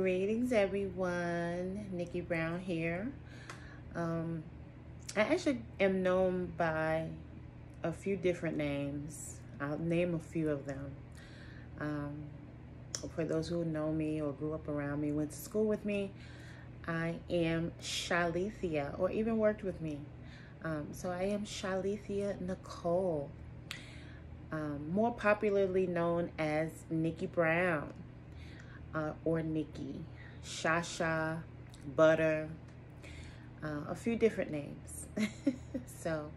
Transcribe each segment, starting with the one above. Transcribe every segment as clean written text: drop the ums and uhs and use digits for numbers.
Greetings, everyone. Nikki Brown here. I actually am known by a few different names. I'll name a few of them. For those who know me or grew up around me, went to school with me, I am Shalethia, or even worked with me. So I am Shalethia Nicole, more popularly known as Nikki Brown. Or Nikki, Shasha, Butter, a few different names. So,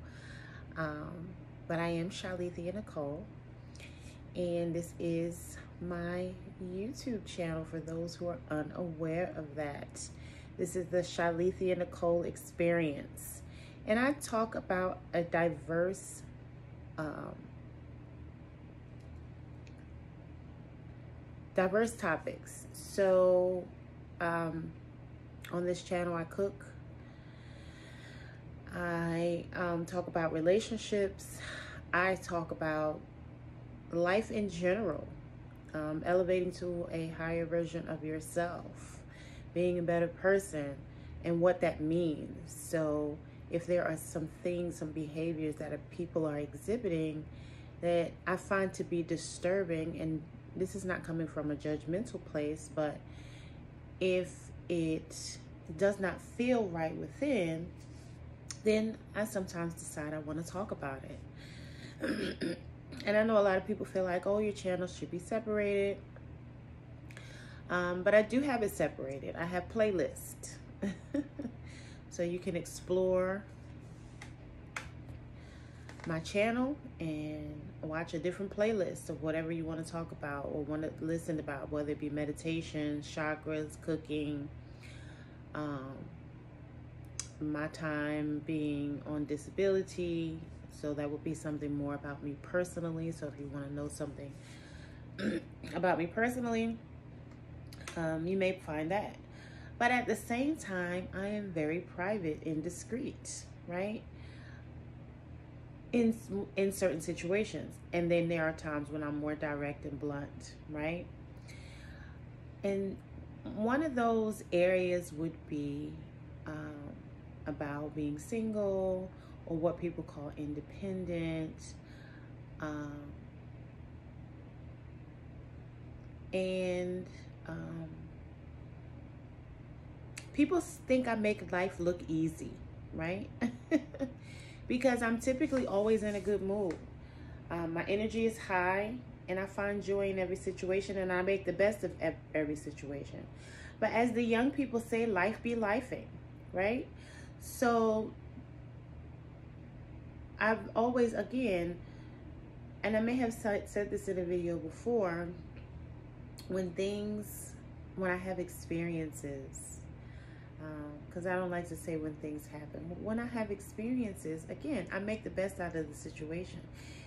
but I am Shalethia Nicole, and this is my YouTube channel for those who are unaware of that. This is the Shalethia Nicole experience, and I talk about a diverse topics. So on this channel I cook, I talk about relationships, I talk about life in general, elevating to a higher version of yourself, being a better person, and what that means. So if there are some things, some behaviors that people are exhibiting that I find to be disturbing, and this is not coming from a judgmental place, but if it does not feel right within, then I sometimes decide I want to talk about it. And I know a lot of people feel like, oh, your channel should be separated. But I do have it separated. I have playlists. So you can explore my channel and watch a different playlist of whatever you want to talk about or want to listen about, whether it be meditation, chakras, cooking, my time being on disability. So that would be something more about me personally. So if you want to know something about me personally, you may find that. But at the same time, I am very private and discreet, right? In certain situations. And then there are times when I'm more direct and blunt, right? And one of those areas would be about being single, or what people call independent, people think I make life look easy, right? Because I'm typically always in a good mood. My energy is high, and I find joy in every situation, and I make the best of every situation. But as the young people say, life be lifing, right? So I've always, again, and I may have said this in a video before, when I have experiences, because I don't like to say when things happen. When I have experiences, again, I make the best out of the situation.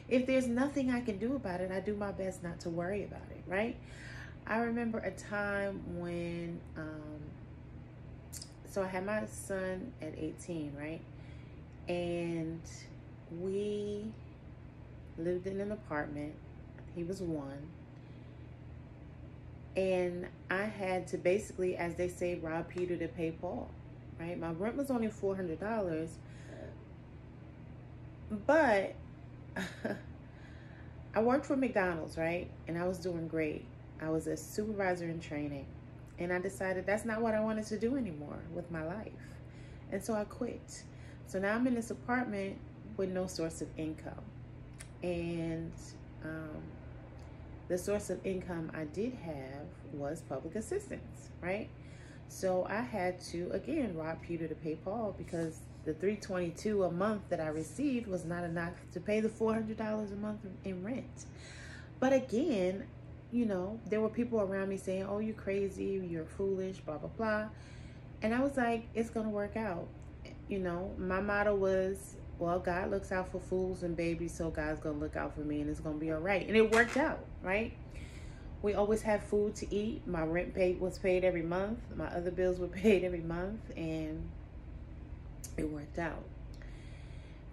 If there's nothing I can do about it, I do my best not to worry about it, right? I remember a time when, so I had my son at 18, right? And we lived in an apartment. He was 1. And I had to basically, as they say, rob Peter to pay Paul, right? My rent was only $400, but I worked for McDonald's, right? And I was doing great. I was a supervisor in training, and I decided that's not what I wanted to do anymore with my life. And so I quit. So now I'm in this apartment with no source of income. And the source of income I did have was public assistance, right? So I had to, again, rob Peter to pay Paul, because the $322 a month that I received was not enough to pay the $400 a month in rent. But again, you know, there were people around me saying, oh, you're crazy, you're foolish, blah, blah, blah. And I was like, it's going to work out. You know, my motto was, well, God looks out for fools and babies, so God's going to look out for me, and it's going to be all right. And it worked out, right? We always had food to eat. My rent was paid every month. My other bills were paid every month, and it worked out.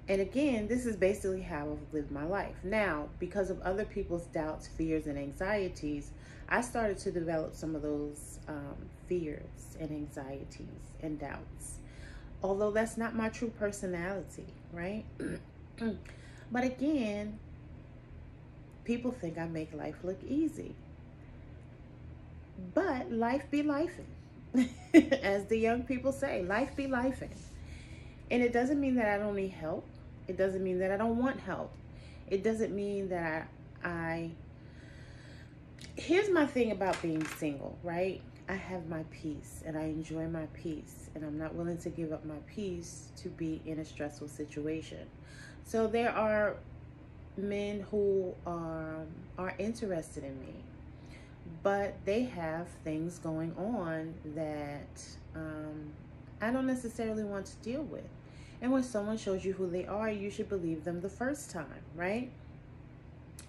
And again, this is basically how I've lived my life. Now, because of other people's doubts, fears, and anxieties, I started to develop some of those fears and anxieties and doubts. Although that's not my true personality, right? But again, people think I make life look easy. But life be lifing. As the young people say, life be lifing. And it doesn't mean that I don't need help. It doesn't mean that I don't want help. It doesn't mean that I here's my thing about being single, right? I have my peace and I enjoy my peace, and I'm not willing to give up my peace to be in a stressful situation. So there are men who are interested in me, but they have things going on that I don't necessarily want to deal with. And when someone shows you who they are, you should believe them the first time, right?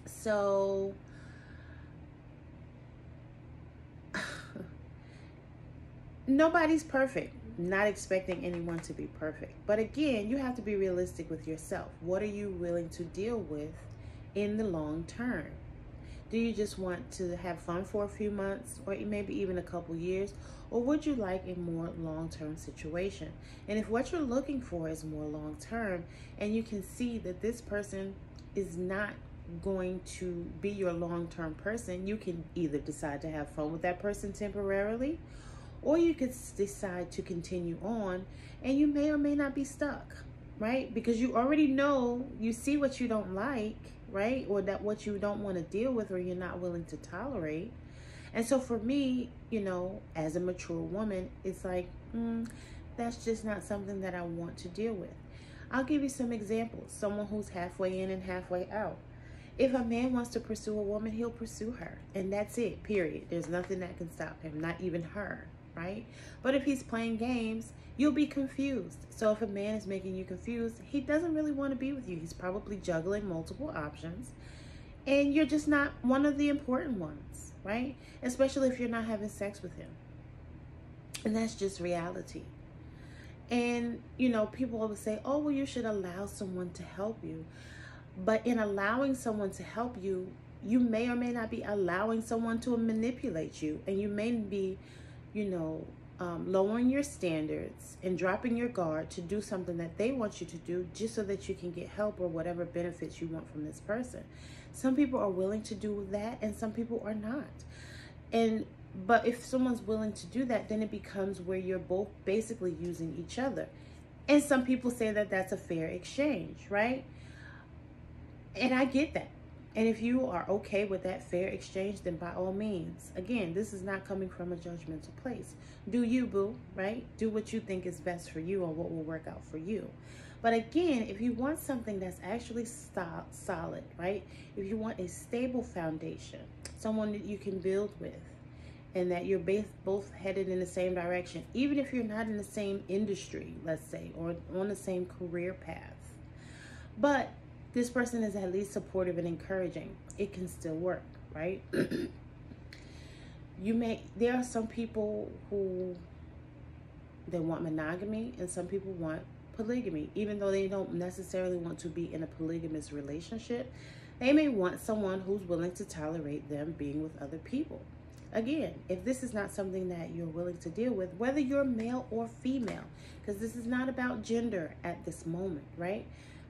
So nobody's perfect. Not expecting anyone to be perfect. But again, you have to be realistic with yourself. What are you willing to deal with in the long term? Do you just want to have fun for a few months or maybe even a couple years? Or would you like a more long-term situation? And if what you're looking for is more long-term and you can see that this person is not going to be your long-term person, you can either decide to have fun with that person temporarily, or you could decide to continue on, and you may or may not be stuck, right? Because you already know, you see what you don't like, right? Or that what you don't want to deal with or you're not willing to tolerate. And so for me, you know, as a mature woman, it's like, that's just not something that I want to deal with. I'll give you some examples. Someone who's halfway in and halfway out. If a man wants to pursue a woman, he'll pursue her. And that's it, period. There's nothing that can stop him, not even her, right? But if he's playing games, you'll be confused. So if a man is making you confused, he doesn't really want to be with you. He's probably juggling multiple options. And you're just not one of the important ones, right? Especially if you're not having sex with him. And that's just reality. And, you know, people always say, oh, well, you should allow someone to help you. But in allowing someone to help you, you may or may not be allowing someone to manipulate you. And you may be, you know, lowering your standards and dropping your guard to do something that they want you to do just so that you can get help or whatever benefits you want from this person. Some people are willing to do that and some people are not. But if someone's willing to do that, then it becomes where you're both basically using each other. And some people say that that's a fair exchange, right? And I get that. And if you are okay with that fair exchange, then by all means. Again, this is not coming from a judgmental place. Do you, boo, right? Do what you think is best for you or what will work out for you. But again, if you want something that's actually solid, right? If you want a stable foundation, someone that you can build with, and that you're both headed in the same direction, even if you're not in the same industry, let's say, or on the same career path. But this person is at least supportive and encouraging, it can still work, right? There are some people who they want monogamy and some people want polygamy. Even though they don't necessarily want to be in a polygamous relationship, they may want someone who's willing to tolerate them being with other people. Again, if this is not something that you're willing to deal with, whether you're male or female, because this is not about gender at this moment, right?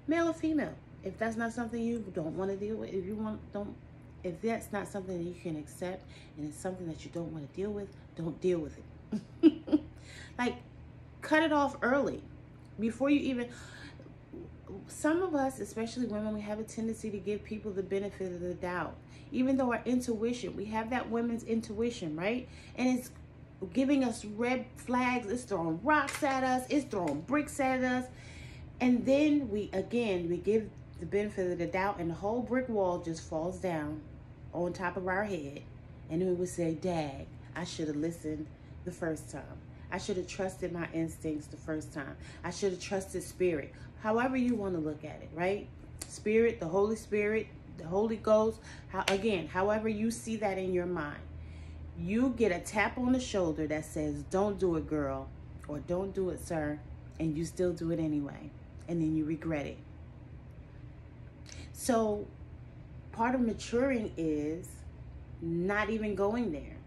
Male or female. If that's not something you don't want to deal with, if that's not something that you can accept and it's something that you don't want to deal with, don't deal with it. Like, cut it off early before you even. Some of us, especially women, we have a tendency to give people the benefit of the doubt. Even though our intuition, we have that women's intuition, right? And it's giving us red flags. It's throwing rocks at us. It's throwing bricks at us. And then we give the benefit of the doubt and the whole brick wall just falls down on top of our head. And then we would say, dag, I should have listened the first time. I should have trusted my instincts the first time. I should have trusted spirit. However you want to look at it, right? Spirit, the Holy Ghost, however you see that in your mind. You get a tap on the shoulder that says, don't do it, girl, or don't do it, sir, and you still do it anyway. And then you regret it. So part of maturing is not even going there.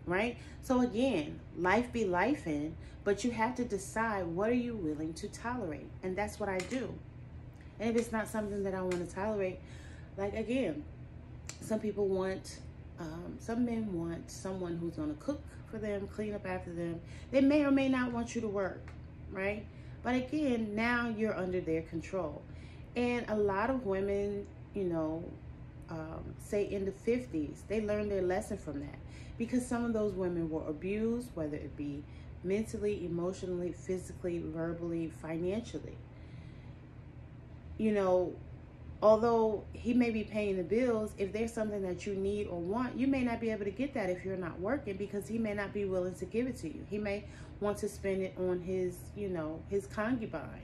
right? So again, life be lifing, but you have to decide, what are you willing to tolerate? And that's what I do. And if it's not something that I want to tolerate, like again, some people want, some men want someone who's going to cook for them, clean up after them. They may or may not want you to work, right? But again, now you're under their control. And a lot of women, you know, say in the 50s, they learned their lesson from that, because some of those women were abused, whether it be mentally, emotionally, physically, verbally, financially. You know, although he may be paying the bills, if there's something that you need or want, you may not be able to get that if you're not working, because he may not be willing to give it to you. He may want to spend it on his, you know, his concubine,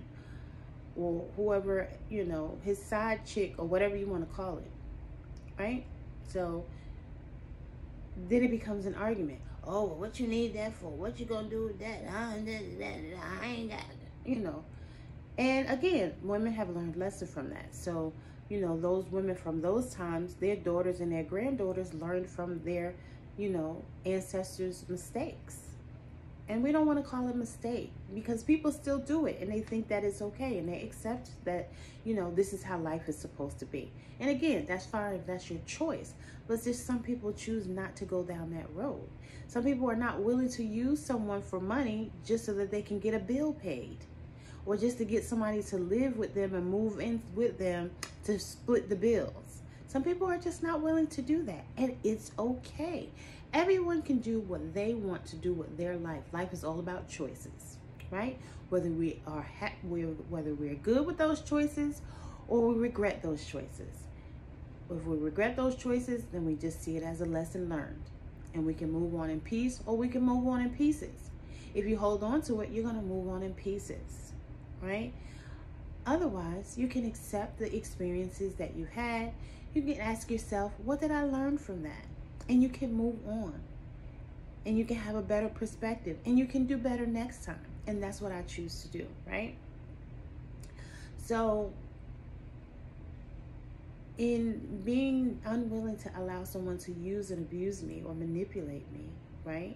or whoever, you know, his side chick, or whatever you want to call it, right? So then it becomes an argument. Oh, well, what you need that for? What you gonna do with that? I ain't got it, you know. And again, women have learned lessons from that. So, you know, those women from those times, their daughters and their granddaughters learned from their, you know, ancestors' mistakes. And we don't want to call it a mistake, because people still do it and they think that it's okay, and they accept that, you know, this is how life is supposed to be. And again, that's fine if that's your choice, but just some people choose not to go down that road. Some people are not willing to use someone for money just so that they can get a bill paid, or just to get somebody to live with them and move in with them to split the bills. Some people are just not willing to do that, and it's okay. Everyone can do what they want to do with their life. Life is all about choices, right? Whether we are whether we're good with those choices or we regret those choices. If we regret those choices, then we just see it as a lesson learned, and we can move on in peace, or we can move on in pieces. If you hold on to it, you're going to move on in pieces, right? Otherwise, you can accept the experiences that you had. You can ask yourself, what did I learn from that? And you can move on, and you can have a better perspective, and you can do better next time. And that's what I choose to do, right? So in being unwilling to allow someone to use and abuse me or manipulate me, right?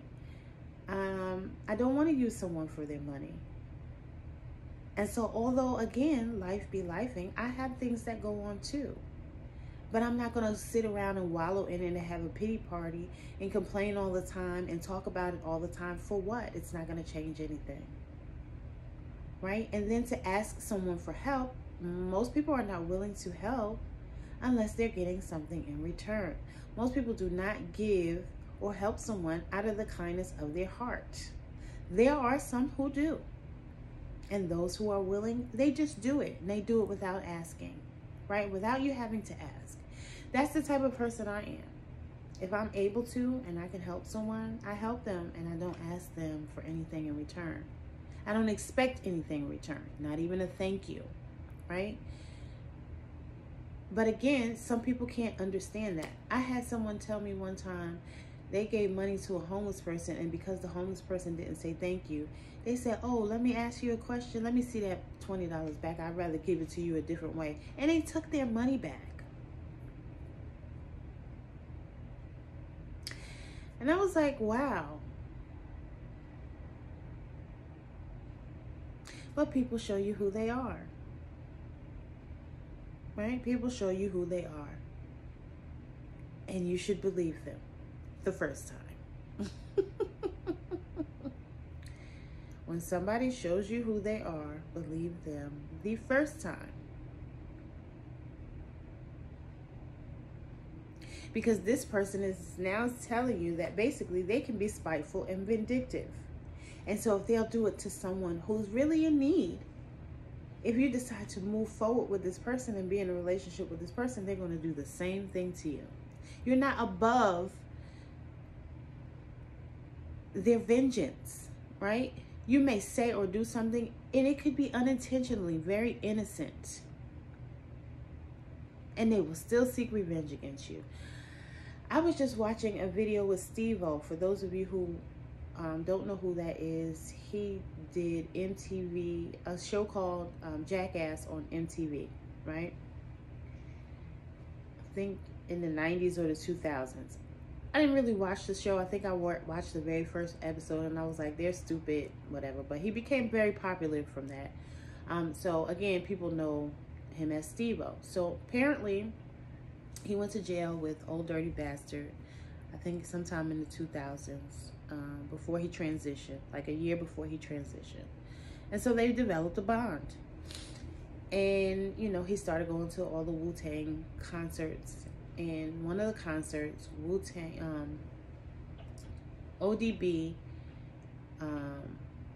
I don't want to use someone for their money. And so although, again, life be lifing, I have things that go on too. But I'm not going to sit around and wallow in it and have a pity party and complain all the time and talk about it all the time. For what? It's not going to change anything. Right? And then to ask someone for help, most people are not willing to help unless they're getting something in return. Most people do not give or help someone out of the kindness of their heart. There are some who do. And those who are willing, they just do it. And they do it without asking. Right? Without you having to ask. That's the type of person I am. If I'm able to and I can help someone, I help them, and I don't ask them for anything in return. I don't expect anything in return, not even a thank you, right? But again, some people can't understand that. I had someone tell me one time they gave money to a homeless person, and because the homeless person didn't say thank you, they said, oh, let me ask you a question. Let me see that $20 back. I'd rather give it to you a different way. And they took their money back. And I was like, wow. But people show you who they are. Right? People show you who they are. And you should believe them the first time. When somebody shows you who they are, believe them the first time. Because this person is now telling you that basically they can be spiteful and vindictive. And so if they'll do it to someone who's really in need, if you decide to move forward with this person and be in a relationship with this person, they're going to do the same thing to you. You're not above their vengeance, right? You may say or do something, and it could be unintentionally very innocent, and they will still seek revenge against you. I was just watching a video with Steve-O. For those of you who don't know who that is, he did MTV, a show called Jackass on MTV, right? I think in the 90s or the 2000s. I didn't really watch the show. I think I watched the very first episode and I was like, they're stupid, whatever. But he became very popular from that. So again, people know him as Steve-O. So apparently he went to jail with Old Dirty Bastard, I think sometime in the 2000s, before he transitioned, like a year before he transitioned. And so they developed a bond. And, you know, he started going to all the Wu-Tang concerts. And one of the concerts, Wu-Tang, ODB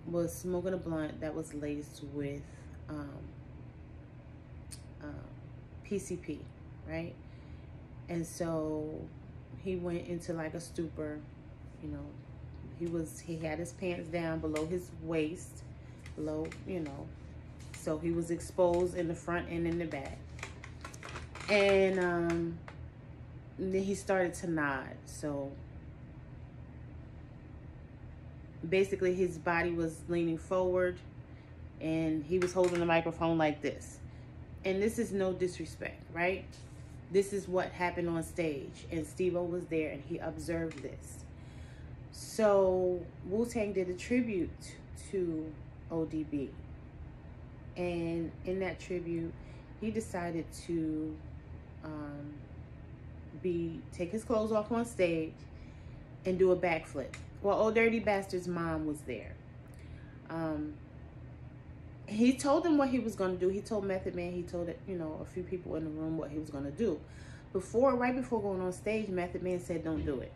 was smoking a blunt that was laced with PCP, right? And so he went into like a stupor, you know. He had his pants down below his waist, below, you know. So he was exposed in the front and in the back. And then he started to nod. So basically his body was leaning forward and he was holding the microphone like this. And this is no disrespect, right? This is what happened on stage. And Steve-O was there and he observed this. So Wu-Tang did a tribute to ODB. And in that tribute, he decided to take his clothes off on stage and do a backflip. Well, Old Dirty Bastard's mom was there. He told them what he was going to do. He told Method Man, he told, you know, a few people in the room what he was going to do. Right before going on stage, Method Man said, don't do it.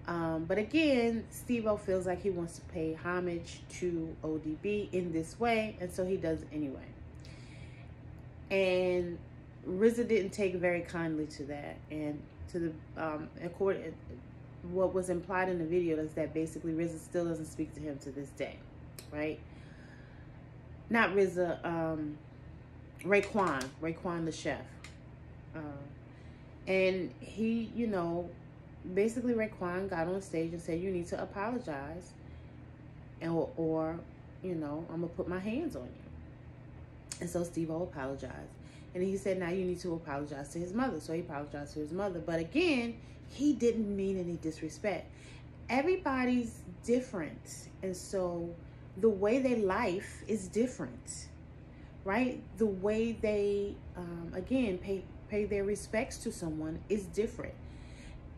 But again, Steve-O feels like he wants to pay homage to ODB in this way, and so he does it anyway. And RZA didn't take very kindly to that, and to the what was implied in the video is that basically RZA still doesn't speak to him to this day, right? Not RZA, Raekwon the chef, and he, you know, basically Raekwon got on stage and said, you need to apologize, or you know, I'm gonna put my hands on you. And so Steve-O apologized, and he said, now you need to apologize to his mother. So he apologized to his mother, but again, he didn't mean any disrespect. Everybody's different, and so the way they life is different, right? The way they again pay their respects to someone is different.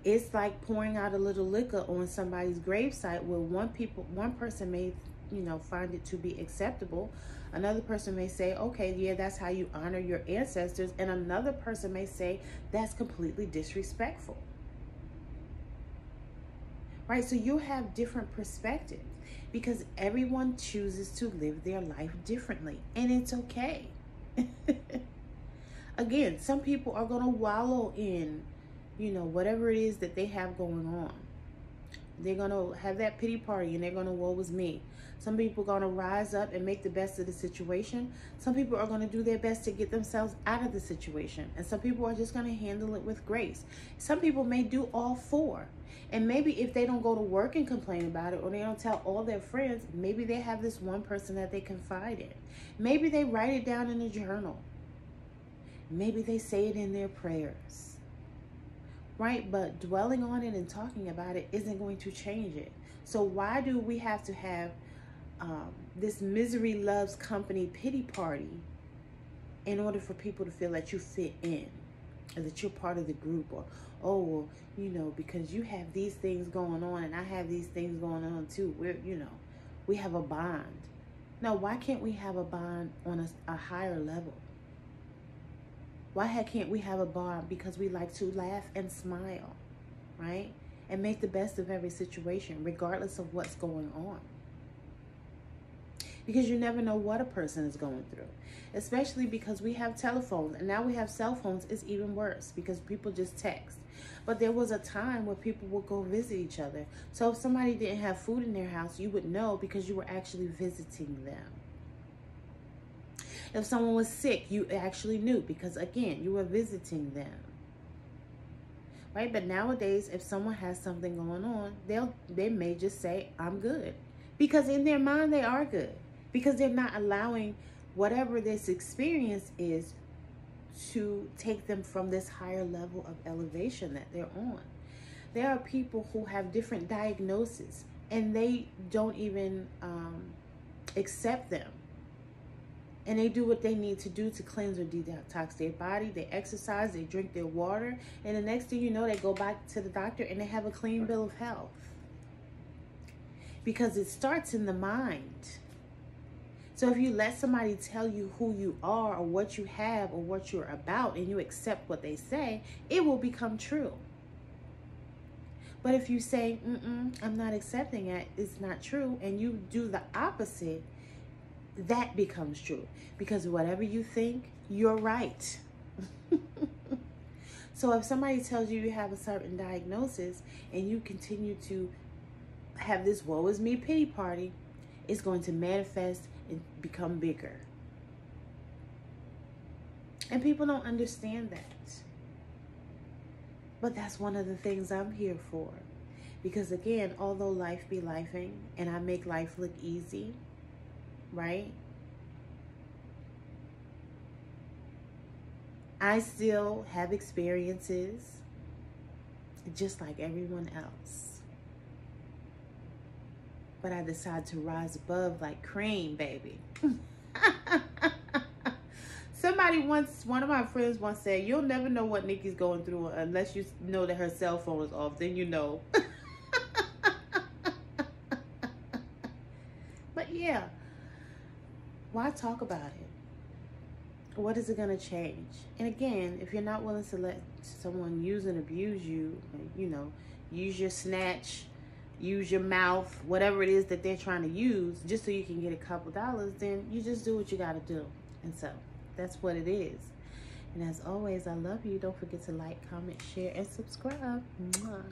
It's like pouring out a little liquor on somebody's gravesite, where one person may, you know, find it to be acceptable. Another person may say, okay, yeah, that's how you honor your ancestors. And another person may say, that's completely disrespectful. Right? So you have different perspectives because everyone chooses to live their life differently. And it's okay. Again, some people are going to wallow in, you know, whatever it is that they have going on. They're going to have that pity party and they're going to, woe is me. Some people are going to rise up and make the best of the situation. Some people are going to do their best to get themselves out of the situation. And some people are just going to handle it with grace. Some people may do all four. And maybe if they don't go to work and complain about it, or they don't tell all their friends, maybe they have this one person that they confide in. Maybe they write it down in a journal. Maybe they say it in their prayers. Right? But dwelling on it and talking about it isn't going to change it. So why do we have to have this misery loves company pity party in order for people to feel that you fit in, or that you're part of the group, or, oh, well, you know, because you have these things going on and I have these things going on too. We're, you know, we have a bond. No, why can't we have a bond on a higher level? Why can't we have a bond? Because we like to laugh and smile, right? And make the best of every situation, regardless of what's going on. Because you never know what a person is going through. Especially because we have telephones, and now we have cell phones. It's even worse because people just text. But there was a time where people would go visit each other. So if somebody didn't have food in their house, you would know because you were actually visiting them. If someone was sick, you actually knew because, again, you were visiting them. Right? But nowadays, if someone has something going on, they may just say, I'm good. Because in their mind, they are good. Because they're not allowing whatever this experience is to take them from this higher level of elevation that they're on. There are people who have different diagnoses and they don't even accept them. And they do what they need to do to cleanse or detox their body. They exercise, they drink their water, and the next thing you know, they go back to the doctor and they have a clean bill of health. Because it starts in the mind. So if you let somebody tell you who you are or what you have or what you're about, and you accept what they say, it will become true. But if you say, I'm not accepting it, it's not true, and you do the opposite, that becomes true. Because whatever you think, you're right. So if somebody tells you you have a certain diagnosis and you continue to have this woe is me pity party, it's going to manifest and become bigger. And people don't understand that. But that's one of the things I'm here for. Because again, although life be lifing and I make life look easy, right? I still have experiences just like everyone else. But I decide to rise above like cream, baby. One of my friends once said, you'll never know what Nikki's going through unless you know that her cell phone is off. Then you know. But yeah, why talk about it? What is it going to change? And again, if you're not willing to let someone use and abuse you, you know, use your snatch, use your mouth, whatever it is that they're trying to use, just so you can get a couple dollars, then you just do what you got to do. And so that's what it is. And as always, I love you. Don't forget to like, comment, share, and subscribe. Mwah.